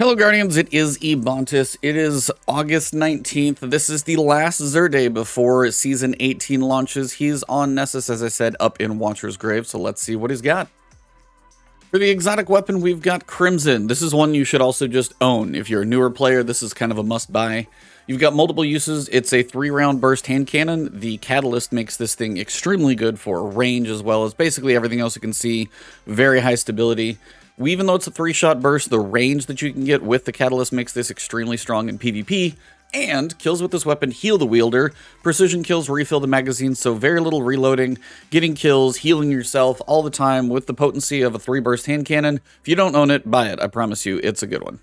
Hello Guardians, it is Ebontis. It is August 19th. This is the last Xur day before Season 18 launches. He's on Nessus, as I said, up in Watcher's Grave, so let's see what he's got. For the exotic weapon, we've got Crimson. This is one you should also just own. If you're a newer player, this is kind of a must-buy. You've got multiple uses. It's a 3-round burst hand cannon. The catalyst makes this thing extremely good for range, as well as basically everything else you can see. Very high stability. Even though it's a 3-shot burst, the range that you can get with the catalyst makes this extremely strong in PvP, and kills with this weapon heal the wielder. Precision kills refill the magazine, so very little reloading, getting kills, healing yourself all the time with the potency of a 3-burst hand cannon. If you don't own it, buy it. I promise you, it's a good one.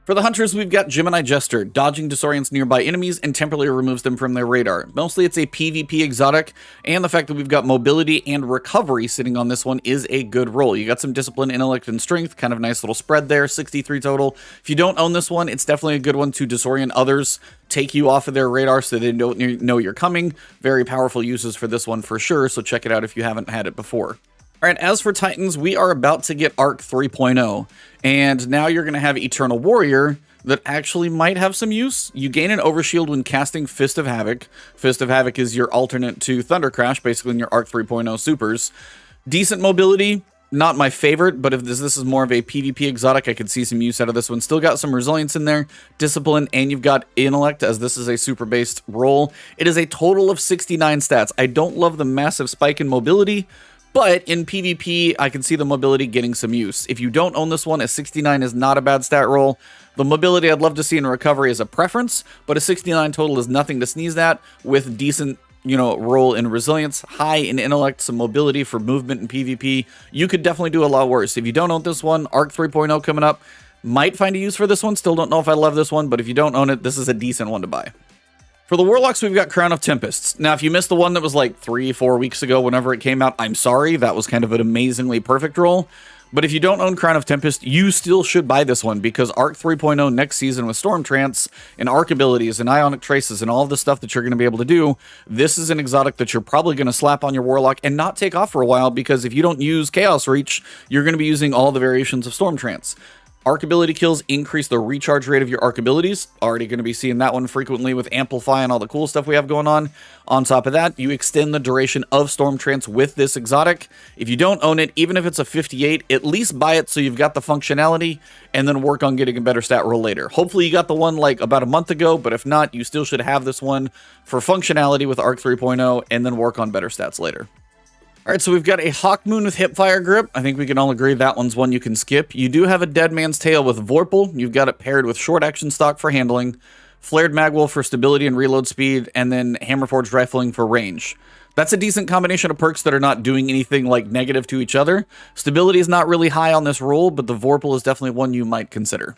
For the hunters, we've got Gemeni Jester. Dodging disorients nearby enemies and temporarily removes them from their radar. Mostly it's a PvP exotic, and the fact that we've got mobility and recovery sitting on this one is a good roll. You got some discipline, intellect, and strength. Kind of nice little spread there, 63 total. If you don't own this one, it's definitely a good one to disorient others, take you off of their radar so they don't know you're coming. Very powerful uses for this one for sure, so check it out if you haven't had it before. All right, as for Titans, we are about to get Arc 3.0, and now you're going to have Eternal Warrior that actually might have some use. You gain an overshield when casting Fist of Havoc. Fist of Havoc is your alternate to Thunder Crash, basically in your Arc 3.0 supers. Decent mobility, not my favorite, but if this is more of a PvP exotic, I could see some use out of this one. Still got some resilience in there, discipline, and you've got intellect, as this is a super-based roll. It is a total of 69 stats. I don't love the massive spike in mobility, but in PvP, I can see the mobility getting some use. If you don't own this one, a 69 is not a bad stat roll. The mobility I'd love to see in recovery is a preference, but a 69 total is nothing to sneeze at with decent, roll in resilience, high in intellect, some mobility for movement in PvP. You could definitely do a lot worse. If you don't own this one, Arc 3.0 coming up, might find a use for this one. Still don't know if I love this one, but if you don't own it, this is a decent one to buy. For the Warlocks, we've got Crown of Tempests. Now, if you missed the one that was like 3-4 weeks ago, whenever it came out, I'm sorry. That was kind of an amazingly perfect roll. But if you don't own Crown of Tempest, you still should buy this one, because Arc 3.0 next season with Storm Trance and Arc abilities and Ionic Traces and all of the stuff that you're going to be able to do, this is an exotic that you're probably going to slap on your Warlock and not take off for a while, because if you don't use Chaos Reach, you're going to be using all the variations of Storm Trance. Arc ability kills increase the recharge rate of your arc abilities. Already going to be seeing that one frequently with Amplify and all the cool stuff we have going on. On top of that, you extend the duration of Storm Trance with this exotic. If you don't own it, even if it's a 58, at least buy it so you've got the functionality, and then work on getting a better stat roll later. Hopefully you got the one like about a month ago, but if not, you still should have this one for functionality with Arc 3.0, and then work on better stats later. All right, so we've got a Hawkmoon with Hipfire Grip. I think we can all agree that one's one you can skip. You do have a Dead Man's Tail with Vorpal. You've got it paired with Short Action Stock for handling, Flared Magwell for stability and reload speed, and then Hammerforged Rifling for range. That's a decent combination of perks that are not doing anything like negative to each other. Stability is not really high on this roll, but the Vorpal is definitely one you might consider.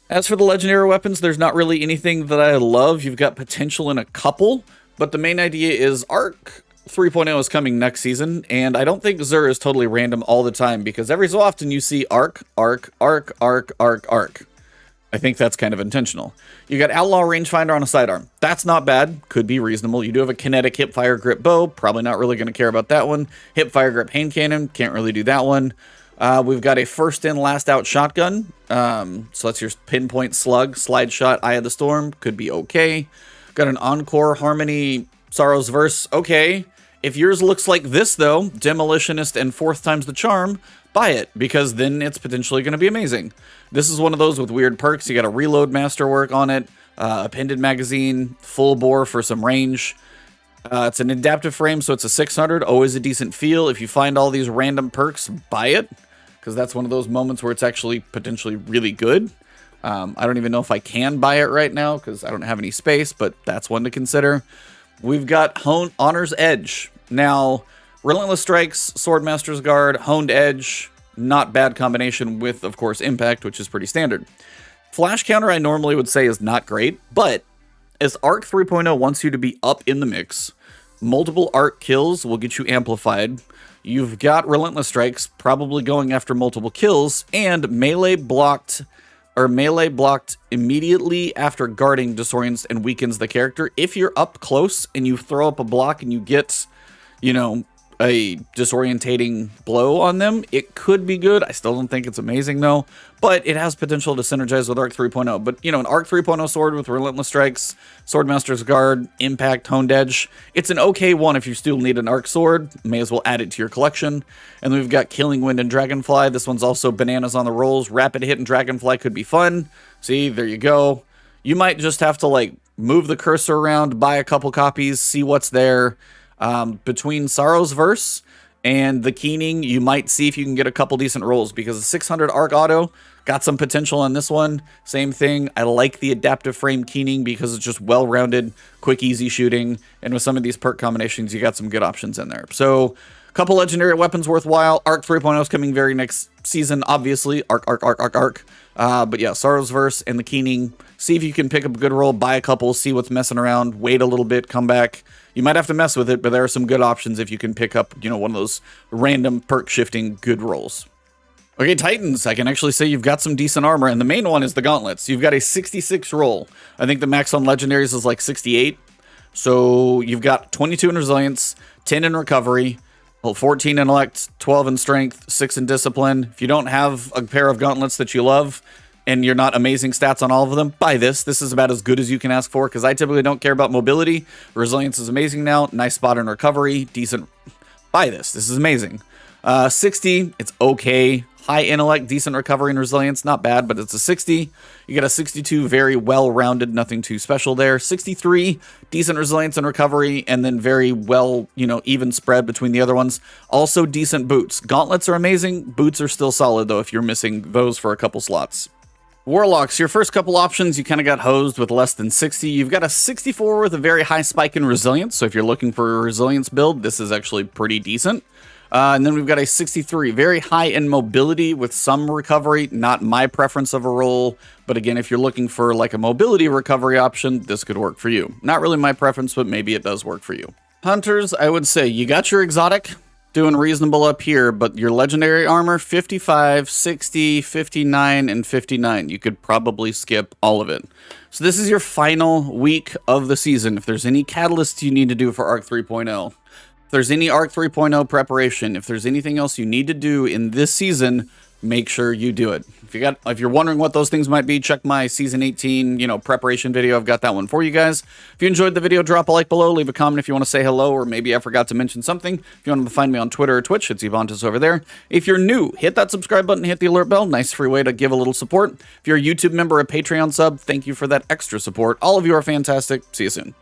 As for the legendary weapons, there's not really anything that I love. You've got potential in a couple, but the main idea is Arc 3.0 is coming next season, and I don't think Xur is totally random all the time, because every so often you see Arc. I think that's kind of intentional. You got Outlaw Rangefinder on a sidearm. That's not bad. Could be reasonable. You do have a Kinetic Hipfire Grip Bow. Probably not really going to care about that one. Hipfire Grip Hand Cannon. Can't really do that one. We've got a First In, Last Out Shotgun. So that's your Pinpoint Slug, Slide Shot, Eye of the Storm. Could be okay. Got an Encore Harmony Sorrow's Verse. Okay. If yours looks like this, though, Demolitionist and Fourth Time's the Charm, buy it, because then it's potentially going to be amazing. This is one of those with weird perks. You got a Reload Masterwork on it, Appended Magazine, Full Bore for some range. It's an adaptive frame, so it's a 600, always a decent feel. If you find all these random perks, buy it, because that's one of those moments where it's actually potentially really good. I don't even know if I can buy it right now, because I don't have any space, but that's one to consider. We've got Honor's Edge. Now, Relentless Strikes, Swordmaster's Guard, Honed Edge, not bad combination with, of course, Impact, which is pretty standard. Flash Counter I normally would say is not great, but as Arc 3.0 wants you to be up in the mix, multiple arc kills will get you amplified. You've got Relentless Strikes probably going after multiple kills, and melee blocked immediately after guarding disorients and weakens the character. If you're up close and you throw up a block and you get, a disorientating blow on them, it could be good. I still don't think it's amazing though, but it has potential to synergize with Arc 3.0. But you know, an Arc 3.0 sword with Relentless Strikes, Swordmaster's Guard, Impact, Honed Edge, it's an okay one if you still need an Arc sword. May as well add it to your collection. And then we've got Killing Wind and Dragonfly. This one's also bananas on the rolls. Rapid Hit and Dragonfly could be fun. See, there you go. You might just have to like move the cursor around, buy a couple copies, see what's there. Between Sorrow's Verse and the Keening, you might see if you can get a couple decent rolls, because the 600 Arc Auto got some potential on this one. Same thing. I like the Adaptive Frame Keening because it's just well-rounded, quick, easy shooting. And with some of these perk combinations, you got some good options in there. So a couple legendary weapons worthwhile. Arc 3.0 is coming very next season, obviously. Arc. But yeah, Sorrow's Verse and the Keening. See if you can pick up a good roll, buy a couple, see what's messing around, wait a little bit, come back. You might have to mess with it, but there are some good options if you can pick up, you know, one of those random perk shifting good rolls. Okay, Titans, I can actually say you've got some decent armor, and the main one is the gauntlets. You've got a 66 roll. I think the max on legendaries is like 68. So you've got 22 in resilience, 10 in recovery, 14 in intellect, 12 in strength, 6 in discipline. If you don't have a pair of gauntlets that you love, and you're not amazing stats on all of them, buy this. This is about as good as you can ask for, because I typically don't care about mobility. Resilience is amazing now. Nice spot in recovery. Decent. Buy this. This is amazing. 60, it's okay. High intellect, decent recovery and resilience. Not bad, but it's a 60. You get a 62, very well-rounded, nothing too special there. 63, decent resilience and recovery, and then very well, you know, even spread between the other ones. Also decent boots. Gauntlets are amazing. Boots are still solid, though, if you're missing those for a couple slots. Warlocks, your first couple options, you kind of got hosed with less than 60. You've got a 64 with a very high spike in resilience, so if you're looking for a resilience build, this is actually pretty decent. And then we've got a 63, very high in mobility with some recovery, not my preference of a roll, but again, if you're looking for like a mobility recovery option, this could work for you. Not really my preference, but maybe it does work for you. Hunters, I would say you got your exotic, doing reasonable up here, but your legendary armor, 55, 60, 59, and 59. You could probably skip all of it. So this is your final week of the season. If there's any catalysts you need to do for Arc 3.0, if there's any Arc 3.0 preparation, if there's anything else you need to do in this season, make sure you do it. If you're wondering what those things might be, check my season 18, preparation video. I've got that one for you guys. If you enjoyed the video, drop a like below, leave a comment if you want to say hello, or maybe I forgot to mention something. If you want to find me on Twitter or Twitch, it's Ebontis over there. If you're new, hit that subscribe button, hit the alert bell. Nice free way to give a little support. If you're a YouTube member or a Patreon sub, thank you for that extra support. All of you are fantastic. See you soon.